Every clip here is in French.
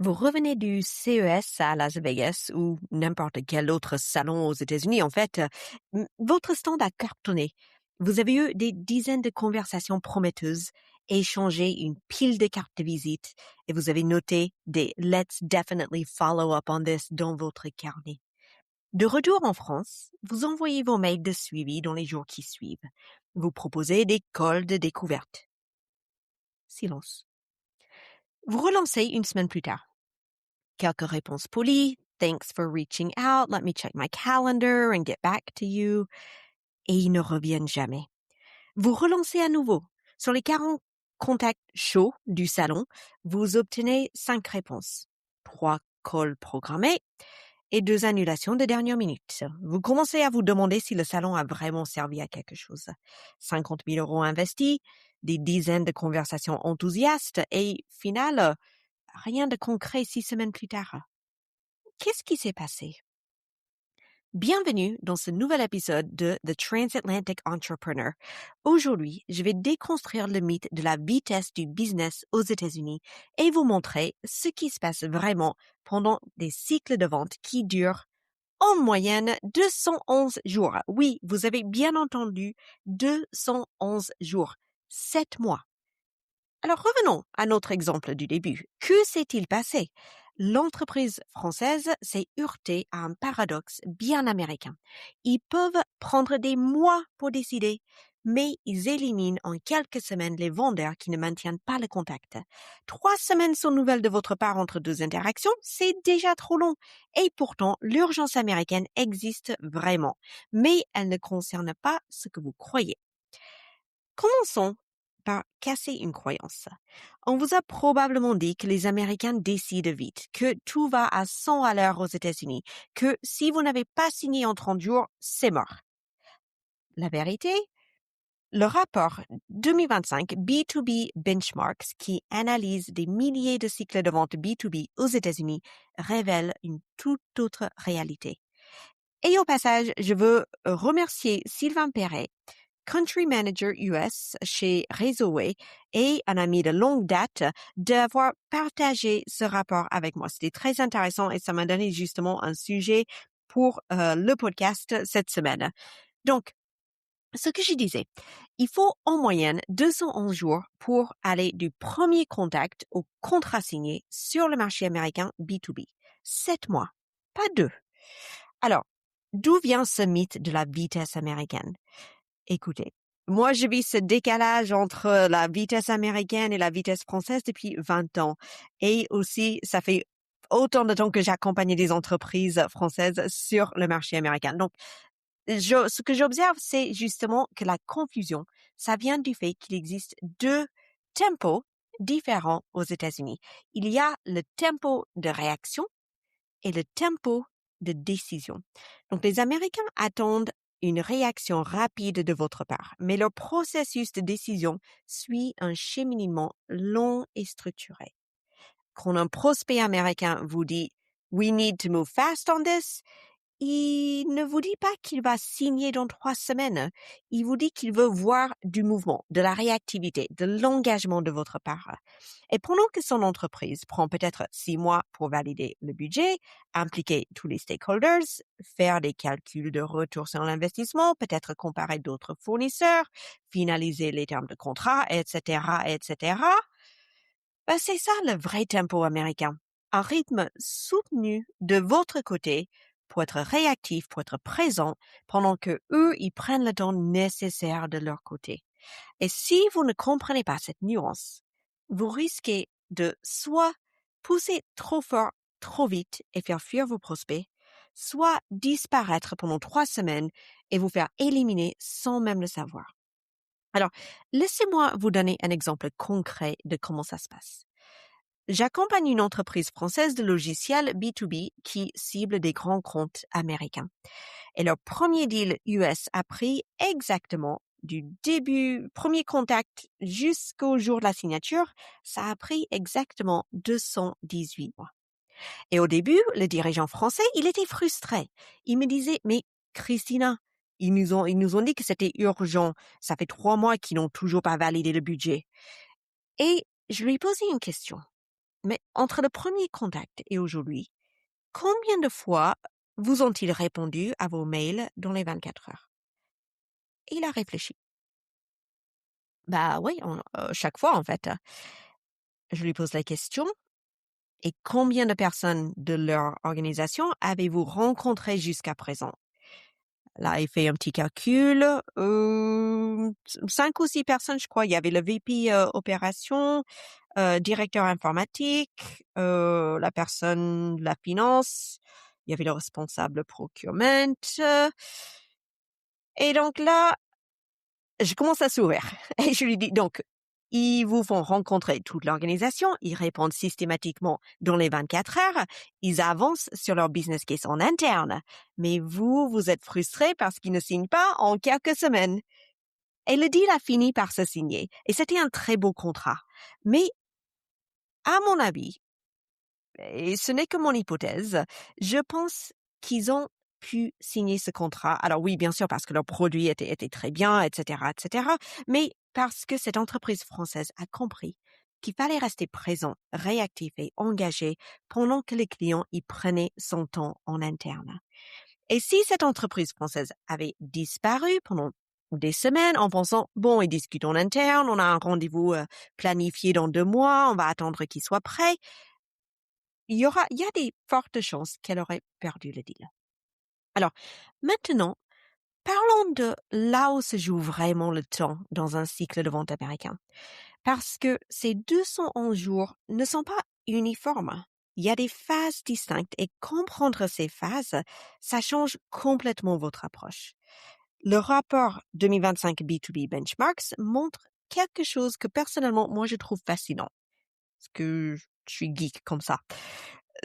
Vous revenez du CES à Las Vegas ou n'importe quel autre salon aux États-Unis, en fait, votre stand a cartonné. Vous avez eu des dizaines de conversations prometteuses, échangé une pile de cartes de visite et vous avez noté des Let's definitely follow up on this dans votre carnet. De retour en France, vous envoyez vos mails de suivi dans les jours qui suivent. Vous proposez des calls de découverte. Silence. Vous relancez une semaine plus tard. Quelques réponses polies. Thanks for reaching out. Let me check my calendar and get back to you. Et ils ne reviennent jamais. Vous relancez à nouveau. Sur les 40 contacts chauds du salon, vous obtenez 5 réponses. 3 calls programmés et 2 annulations de dernière minute. Vous commencez à vous demander si le salon a vraiment servi à quelque chose. 50 000 € investis, des dizaines de conversations enthousiastes et, final, rien de concret 6 semaines plus tard. Qu'est-ce qui s'est passé? Bienvenue dans ce nouvel épisode de The Transatlantic Entrepreneur. Aujourd'hui, je vais déconstruire le mythe de la vitesse du business aux États-Unis et vous montrer ce qui se passe vraiment pendant des cycles de vente qui durent en moyenne 211 jours. Oui, vous avez bien entendu, 211 jours, 7 mois. Alors revenons à notre exemple du début. Que s'est-il passé? L'entreprise française s'est heurtée à un paradoxe bien américain. Ils peuvent prendre des mois pour décider, mais ils éliminent en quelques semaines les vendeurs qui ne maintiennent pas le contact. 3 semaines sans nouvelles de votre part entre 2 interactions, c'est déjà trop long. Et pourtant, l'urgence américaine existe vraiment, mais elle ne concerne pas ce que vous croyez. Commençons par casser une croyance. On vous a probablement dit que les Américains décident vite, que tout va à 100 à l'heure aux États-Unis, que si vous n'avez pas signé en 30 jours, c'est mort. La vérité? Le rapport 2025 B2B Benchmarks, qui analyse des milliers de cycles de vente B2B aux États-Unis, révèle une toute autre réalité. Et au passage, je veux remercier Sylvain Perret, Country Manager US chez Réseauway et un ami de longue date, d'avoir partagé ce rapport avec moi. C'était très intéressant et ça m'a donné justement un sujet pour le podcast cette semaine. Donc, ce que je disais, il faut en moyenne 211 jours pour aller du premier contact au contrat signé sur le marché américain B2B. 7 mois, pas 2. Alors, d'où vient ce mythe de la vitesse américaine? Écoutez, moi je vis ce décalage entre la vitesse américaine et la vitesse française depuis 20 ans. Et aussi, ça fait autant de temps que j'accompagne des entreprises françaises sur le marché américain. Donc, ce que j'observe, c'est justement que la confusion, ça vient du fait qu'il existe 2 tempos différents aux États-Unis. Il y a le tempo de réaction et le tempo de décision. Donc, les Américains attendent une réaction rapide de votre part, mais leur processus de décision suit un cheminement long et structuré. Quand un prospect américain vous dit « We need to move fast on this », il ne vous dit pas qu'il va signer dans 3 semaines. Il vous dit qu'il veut voir du mouvement, de la réactivité, de l'engagement de votre part. Et pendant que son entreprise prend peut-être 6 mois pour valider le budget, impliquer tous les stakeholders, faire des calculs de retour sur l'investissement, peut-être comparer d'autres fournisseurs, finaliser les termes de contrat, etc., c'est ça le vrai tempo américain. Un rythme soutenu de votre côté pour être réactif, pour être présent, pendant que eux, ils prennent le temps nécessaire de leur côté. Et si vous ne comprenez pas cette nuance, vous risquez de soit pousser trop fort, trop vite et faire fuir vos prospects, soit disparaître pendant 3 semaines et vous faire éliminer sans même le savoir. Alors, laissez-moi vous donner un exemple concret de comment ça se passe. J'accompagne une entreprise française de logiciels B2B qui cible des grands comptes américains. Et leur premier deal US a pris exactement du début, premier contact jusqu'au jour de la signature, ça a pris exactement 218 mois. Et au début, le dirigeant français, il était frustré. Il me disait, mais Christina, ils nous ont dit que c'était urgent. Ça fait 3 mois qu'ils n'ont toujours pas validé le budget. Et je lui ai posé une question. Mais entre le premier contact et aujourd'hui, combien de fois vous ont-ils répondu à vos mails dans les 24 heures? Il a réfléchi. Bah oui, chaque fois en fait. Je lui pose la question. Et combien de personnes de leur organisation avez-vous rencontré jusqu'à présent? Là, il fait un petit calcul. 5 ou 6 personnes, je crois. Il y avait le VP opération, directeur informatique, la personne de la finance. Il y avait le responsable procurement. Et donc là, je commence à sourire et je lui dis donc, ils vous font rencontrer toute l'organisation, ils répondent systématiquement dans les 24 heures, ils avancent sur leur business case en interne. Mais vous, vous êtes frustré parce qu'ils ne signent pas en quelques semaines. Et le deal a fini par se signer. Et c'était un très beau contrat. Mais, à mon avis, et ce n'est que mon hypothèse, je pense qu'ils ont pu signer ce contrat. Alors oui, bien sûr, parce que leur produit était très bien, etc., etc., mais parce que cette entreprise française a compris qu'il fallait rester présent, réactif et engagé pendant que les clients y prenaient son temps en interne. Et si cette entreprise française avait disparu pendant des semaines en pensant, bon, ils discutent en interne, on a un rendez-vous planifié dans 2 mois, on va attendre qu'il soit prêt, il y a des fortes chances qu'elle aurait perdu le deal. Alors, maintenant, parlons de là où se joue vraiment le temps dans un cycle de vente américain. Parce que ces 211 jours ne sont pas uniformes. Il y a des phases distinctes et comprendre ces phases, ça change complètement votre approche. Le rapport 2025 B2B Benchmarks montre quelque chose que personnellement, moi, je trouve fascinant. Parce que je suis geek comme ça.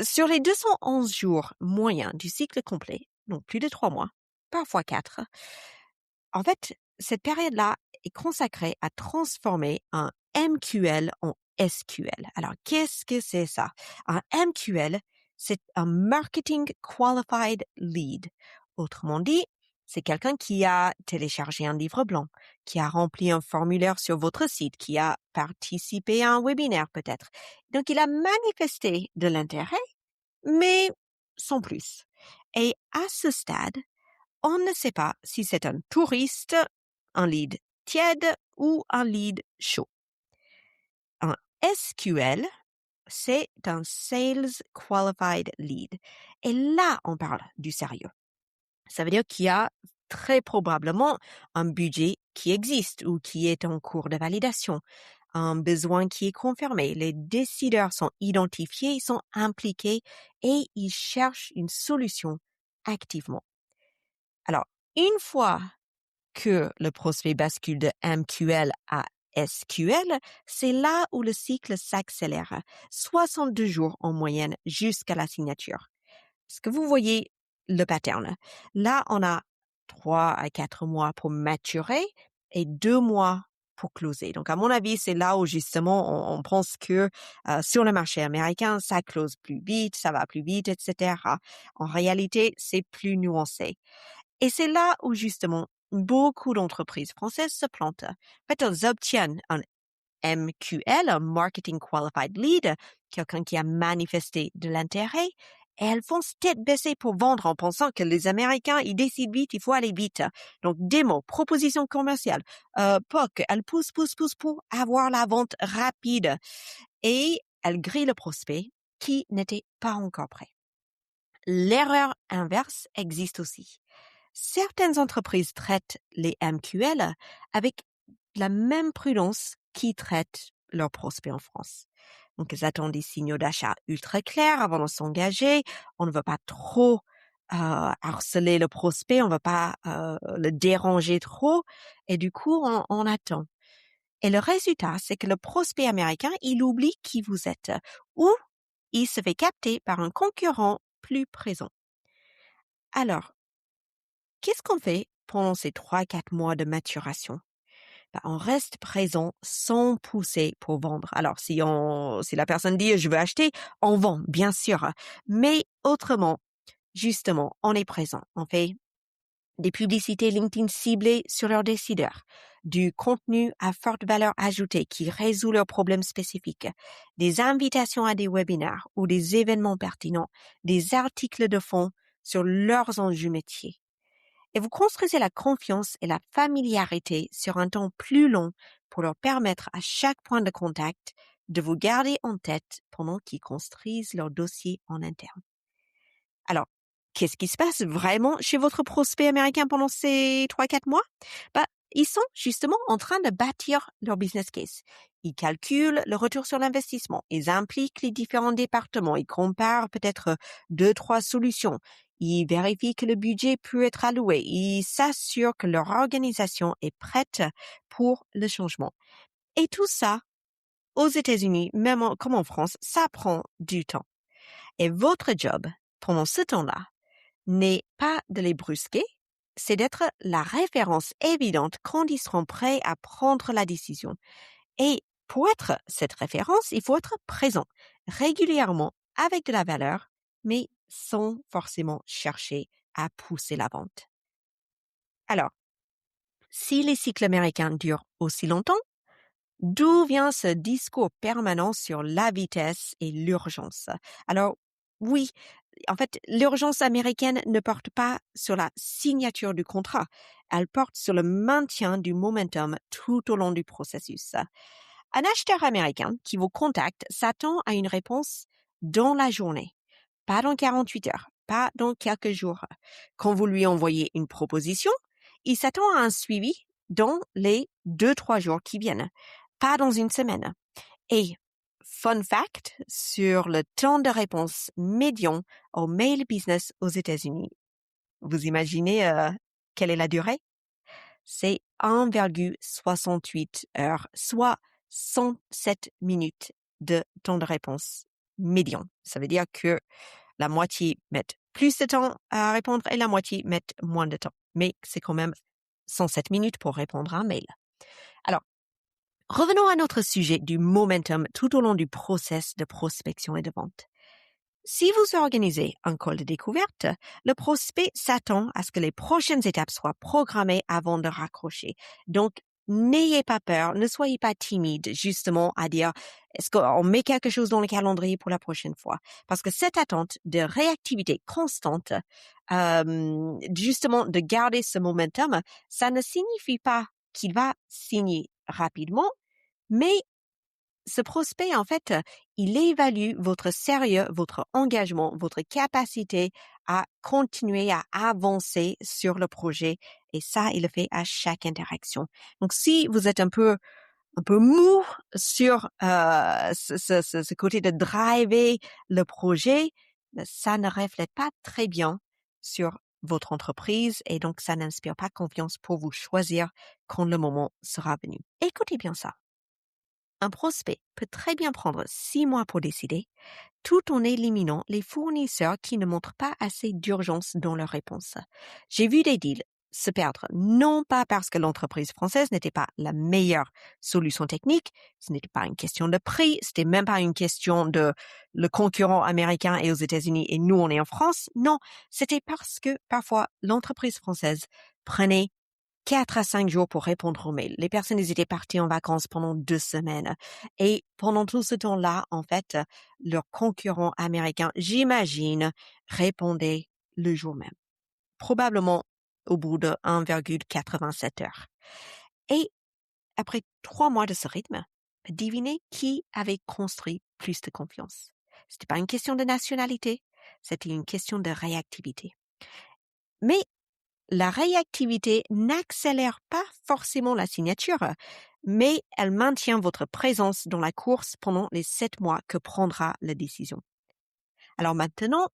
Sur les 211 jours moyens du cycle complet, donc plus de 3 mois, parfois 4, en fait, cette période-là est consacrée à transformer un MQL en SQL. Alors, qu'est-ce que c'est ça? Un MQL, c'est un Marketing Qualified Lead. Autrement dit, c'est quelqu'un qui a téléchargé un livre blanc, qui a rempli un formulaire sur votre site, qui a participé à un webinaire peut-être. Donc, il a manifesté de l'intérêt, mais sans plus. Et à ce stade, on ne sait pas si c'est un touriste, un lead tiède ou un lead chaud. Un SQL, c'est un Sales Qualified Lead. Et là, on parle du sérieux. Ça veut dire qu'il y a très probablement un budget qui existe ou qui est en cours de validation, un besoin qui est confirmé. Les décideurs sont identifiés, ils sont impliqués et ils cherchent une solution activement. Alors, une fois que le prospect bascule de MQL à SQL, c'est là où le cycle s'accélère, 62 jours en moyenne jusqu'à la signature. Est-ce que vous voyez le pattern? Là, on a 3 à 4 mois pour maturer et 2 mois pour closer. Donc, à mon avis, c'est là où justement on pense que sur le marché américain, ça close plus vite, ça va plus vite, etc. En réalité, c'est plus nuancé. Et c'est là où justement beaucoup d'entreprises françaises se plantent. En fait, elles obtiennent un MQL, un Marketing Qualified Lead, quelqu'un qui a manifesté de l'intérêt, et elles foncent tête baissée pour vendre en pensant que les Américains, ils décident vite, il faut aller vite. Donc, démo, proposition commerciale, POC, elles poussent pour avoir la vente rapide. Et elles grillent le prospect qui n'était pas encore prêt. L'erreur inverse existe aussi. Certaines entreprises traitent les MQL avec la même prudence qu'ils traitent leurs prospects en France. Donc, ils attendent des signaux d'achat ultra clairs avant de s'engager. On ne veut pas trop harceler le prospect, on ne veut pas le déranger trop. Et du coup, on attend. Et le résultat, c'est que le prospect américain, il oublie qui vous êtes ou il se fait capter par un concurrent plus présent. Alors, qu'est-ce qu'on fait pendant ces 3-4 mois de maturation? On reste présent sans pousser pour vendre. Alors, si la personne dit je veux acheter, on vend, bien sûr. Mais autrement, justement, on est présent. On fait des publicités LinkedIn ciblées sur leurs décideurs, du contenu à forte valeur ajoutée qui résout leurs problèmes spécifiques, des invitations à des webinaires ou des événements pertinents, des articles de fond sur leurs enjeux métiers. Et vous construisez la confiance et la familiarité sur un temps plus long pour leur permettre à chaque point de contact de vous garder en tête pendant qu'ils construisent leur dossier en interne. Alors, qu'est-ce qui se passe vraiment chez votre prospect américain pendant ces 3-4 mois? Ils sont justement en train de bâtir leur business case. Ils calculent le retour sur l'investissement. Ils impliquent les différents départements. Ils comparent peut-être 2-3 solutions. Ils vérifient que le budget peut être alloué. Ils s'assurent que leur organisation est prête pour le changement. Et tout ça, aux États-Unis, comme en France, ça prend du temps. Et votre job, pendant ce temps-là, n'est pas de les brusquer, c'est d'être la référence évidente quand ils seront prêts à prendre la décision. Et pour être cette référence, il faut être présent régulièrement avec de la valeur, mais sans forcément chercher à pousser la vente. Alors, si les cycles américains durent aussi longtemps, d'où vient ce discours permanent sur la vitesse et l'urgence? Alors, oui, en fait, l'urgence américaine ne porte pas sur la signature du contrat. Elle porte sur le maintien du momentum tout au long du processus. Un acheteur américain qui vous contacte s'attend à une réponse dans la journée, pas dans 48 heures, pas dans quelques jours. Quand vous lui envoyez une proposition, il s'attend à un suivi dans les 2-3 jours qui viennent, pas dans une semaine. Et fun fact sur le temps de réponse médian au mail business aux États-Unis. Vous imaginez quelle est la durée? C'est 1,68 heures, soit 107 minutes de temps de réponse médian. Ça veut dire que la moitié mettent plus de temps à répondre et la moitié mettent moins de temps. Mais c'est quand même 107 minutes pour répondre à un mail. Alors, revenons à notre sujet du momentum tout au long du process de prospection et de vente. Si vous organisez un call de découverte, le prospect s'attend à ce que les prochaines étapes soient programmées avant de raccrocher. Donc, n'ayez pas peur, ne soyez pas timide justement à dire est-ce qu'on met quelque chose dans le calendrier pour la prochaine fois? Parce que cette attente de réactivité constante, justement de garder ce momentum, ça ne signifie pas qu'il va signer rapidement, mais ce prospect, en fait, il évalue votre sérieux, votre engagement, votre capacité à continuer à avancer sur le projet. Et ça, il le fait à chaque interaction. Donc, si vous êtes un peu mou sur ce côté de driver le projet, ça ne reflète pas très bien sur votre entreprise et donc ça n'inspire pas confiance pour vous choisir quand le moment sera venu. Écoutez bien ça. Un prospect peut très bien prendre 6 mois pour décider, tout en éliminant les fournisseurs qui ne montrent pas assez d'urgence dans leur réponse. J'ai vu des deals se perdre, non pas parce que l'entreprise française n'était pas la meilleure solution technique, ce n'était pas une question de prix, c'était même pas une question de le concurrent américain est aux États-Unis et nous on est en France. Non, c'était parce que parfois l'entreprise française prenait 4 à 5 jours pour répondre aux mails. Les personnes, ils étaient parties en vacances pendant 2 semaines. Et pendant tout ce temps-là, en fait, leurs concurrents américains, j'imagine, répondaient le jour même. Probablement au bout de 1,87 heures. Et après 3 mois de ce rythme, devinez qui avait construit plus de confiance. C'était pas une question de nationalité, c'était une question de réactivité. Mais la réactivité n'accélère pas forcément la signature, mais elle maintient votre présence dans la course pendant les 7 mois que prendra la décision. Alors maintenant,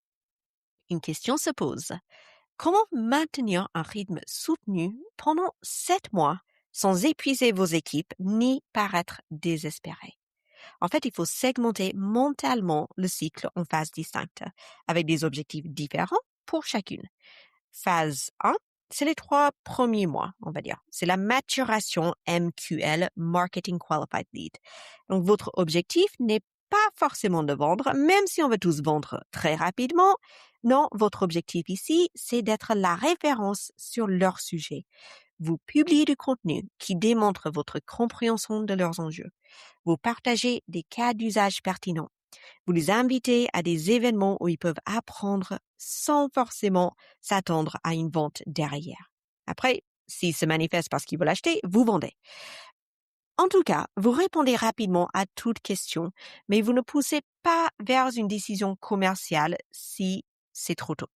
une question se pose. Comment maintenir un rythme soutenu pendant 7 mois sans épuiser vos équipes ni paraître désespéré? En fait, il faut segmenter mentalement le cycle en phases distinctes, avec des objectifs différents pour chacune. Phase 1, c'est les 3 premiers mois, on va dire. C'est la maturation MQL, Marketing Qualified Lead. Donc, votre objectif n'est pas forcément de vendre, même si on veut tous vendre très rapidement. Non, votre objectif ici, c'est d'être la référence sur leur sujet. Vous publiez du contenu qui démontre votre compréhension de leurs enjeux. Vous partagez des cas d'usage pertinents. Vous les invitez à des événements où ils peuvent apprendre sans forcément s'attendre à une vente derrière. Après, s'ils se manifestent parce qu'ils veulent acheter, vous vendez. En tout cas, vous répondez rapidement à toute question, mais vous ne poussez pas vers une décision commerciale si c'est trop tôt.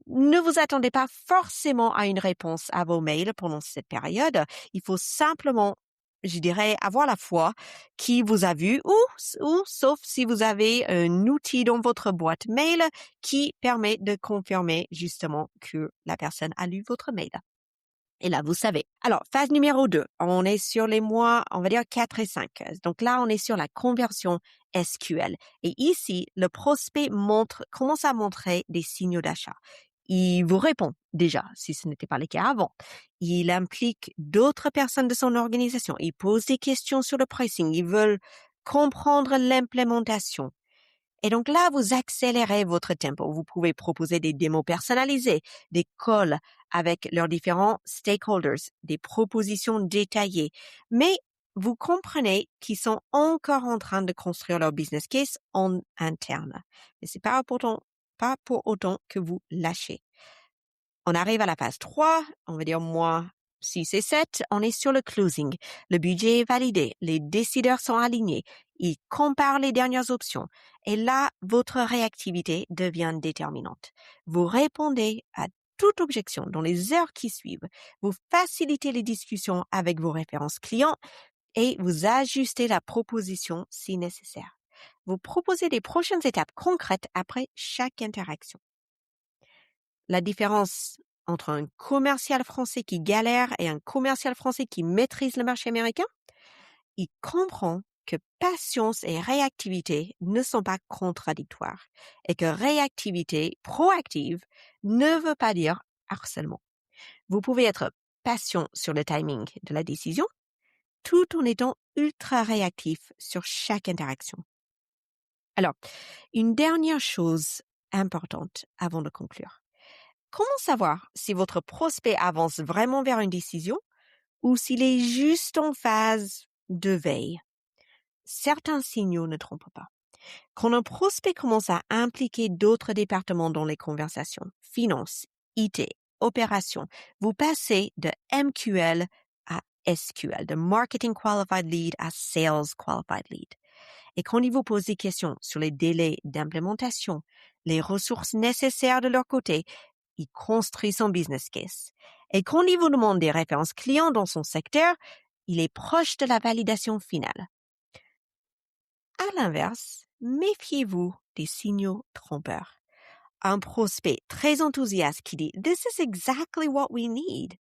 Ne vous attendez pas forcément à une réponse à vos mails pendant cette période. Il faut simplement, je dirais, avoir la foi qui vous a vu ou sauf si vous avez un outil dans votre boîte mail qui permet de confirmer justement que la personne a lu votre mail. Et là, vous savez. Alors, phase numéro 2, on est sur les mois, on va dire 4 et 5. Donc là, on est sur la conversion SQL. Et ici, le prospect commence à montrer des signaux d'achat. Il vous répond déjà, si ce n'était pas le cas avant. Il implique d'autres personnes de son organisation. Il pose des questions sur le pricing. Ils veulent comprendre l'implémentation. Et donc là, vous accélérez votre tempo. Vous pouvez proposer des démos personnalisées, des calls avec leurs différents stakeholders, des propositions détaillées. Mais vous comprenez qu'ils sont encore en train de construire leur business case en interne. Mais c'est pas pour autant que vous lâchez. On arrive à la phase 3, on va dire mois 6 et 7, on est sur le closing. Le budget est validé, les décideurs sont alignés, ils comparent les dernières options. Et là, votre réactivité devient déterminante. Vous répondez à toute objection dans les heures qui suivent. Vous facilitez les discussions avec vos références clients et vous ajustez la proposition si nécessaire. Vous proposez des prochaines étapes concrètes après chaque interaction. La différence entre un commercial français qui galère et un commercial français qui maîtrise le marché américain, il comprend que patience et réactivité ne sont pas contradictoires et que réactivité proactive ne veut pas dire harcèlement. Vous pouvez être patient sur le timing de la décision tout en étant ultra réactif sur chaque interaction. Alors, une dernière chose importante avant de conclure. Comment savoir si votre prospect avance vraiment vers une décision ou s'il est juste en phase de veille? Certains signaux ne trompent pas. Quand un prospect commence à impliquer d'autres départements dans les conversations, finance, IT, opérations, vous passez de MQL à SQL, de Marketing Qualified Lead à Sales Qualified Lead. Et quand il vous pose des questions sur les délais d'implémentation, les ressources nécessaires de leur côté, il construit son business case. Et quand il vous demande des références clients dans son secteur, il est proche de la validation finale. À l'inverse, méfiez-vous des signaux trompeurs. Un prospect très enthousiaste qui dit « This is exactly what we need »,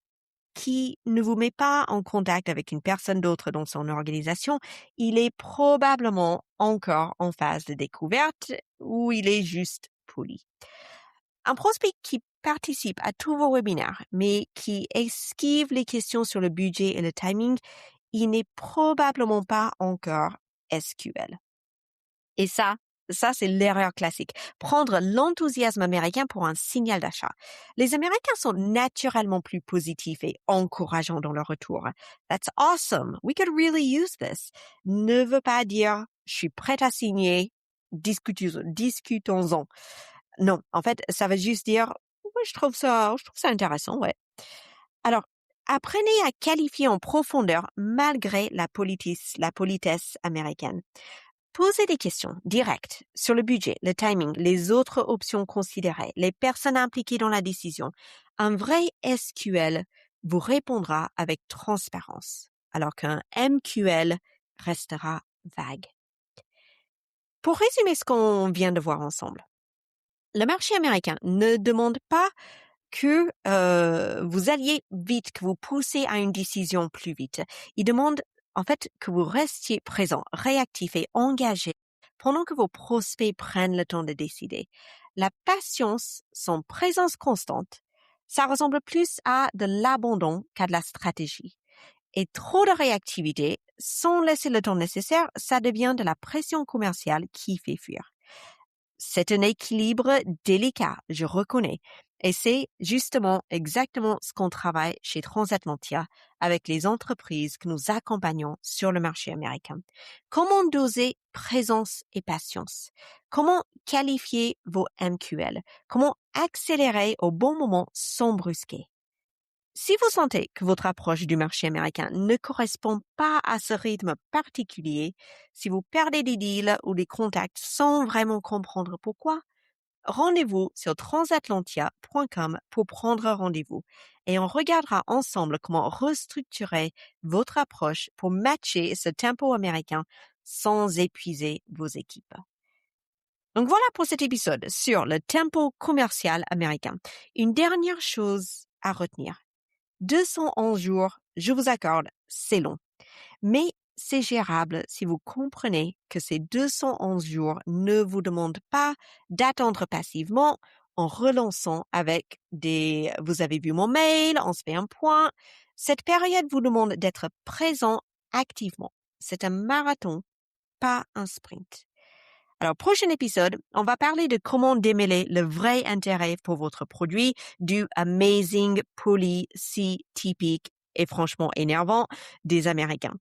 qui ne vous met pas en contact avec une personne d'autre dans son organisation, il est probablement encore en phase de découverte ou il est juste poli. Un prospect qui participe à tous vos webinaires, mais qui esquive les questions sur le budget et le timing, il n'est probablement pas encore SQL. Et ça c'est l'erreur classique. Prendre l'enthousiasme américain pour un signal d'achat. Les Américains sont naturellement plus positifs et encourageants dans leur retour. That's awesome. We could really use this. Ne veut pas dire je suis prête à signer, discutons-en. Non, en fait, ça veut juste dire ouais, je trouve ça intéressant, ouais. Alors, apprenez à qualifier en profondeur malgré la politesse américaine. Posez des questions directes sur le budget, le timing, les autres options considérées, les personnes impliquées dans la décision. Un vrai SQL vous répondra avec transparence, alors qu'un MQL restera vague. Pour résumer ce qu'on vient de voir ensemble, le marché américain ne demande pas que vous alliez vite, que vous poussez à une décision plus vite. Il demande en fait que vous restiez présent, réactif et engagé pendant que vos prospects prennent le temps de décider. La patience, son présence constante, ça ressemble plus à de l'abandon qu'à de la stratégie. Et trop de réactivité, sans laisser le temps nécessaire, ça devient de la pression commerciale qui fait fuir. C'est un équilibre délicat, je reconnais. Et c'est justement exactement ce qu'on travaille chez Transatlantia avec les entreprises que nous accompagnons sur le marché américain. Comment doser présence et patience? Comment qualifier vos MQL? Comment accélérer au bon moment sans brusquer? Si vous sentez que votre approche du marché américain ne correspond pas à ce rythme particulier, si vous perdez des deals ou des contacts sans vraiment comprendre pourquoi, rendez-vous sur transatlantia.com pour prendre rendez-vous et on regardera ensemble comment restructurer votre approche pour matcher ce tempo américain sans épuiser vos équipes. Donc voilà pour cet épisode sur le tempo commercial américain. Une dernière chose à retenir. 211 jours, je vous accorde, c'est long. Mais c'est gérable si vous comprenez que ces 211 jours ne vous demandent pas d'attendre passivement en relançant avec des « vous avez vu mon mail, on se fait un point ». Cette période vous demande d'être présent activement. C'est un marathon, pas un sprint. Alors, prochain épisode, on va parler de comment démêler le vrai intérêt pour votre produit du amazing, poli, si typique et franchement énervant des Américains.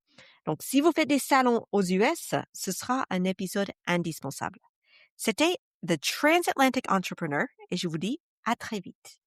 Donc, si vous faites des salons aux US, ce sera un épisode indispensable. C'était The Transatlantic Entrepreneur et je vous dis à très vite.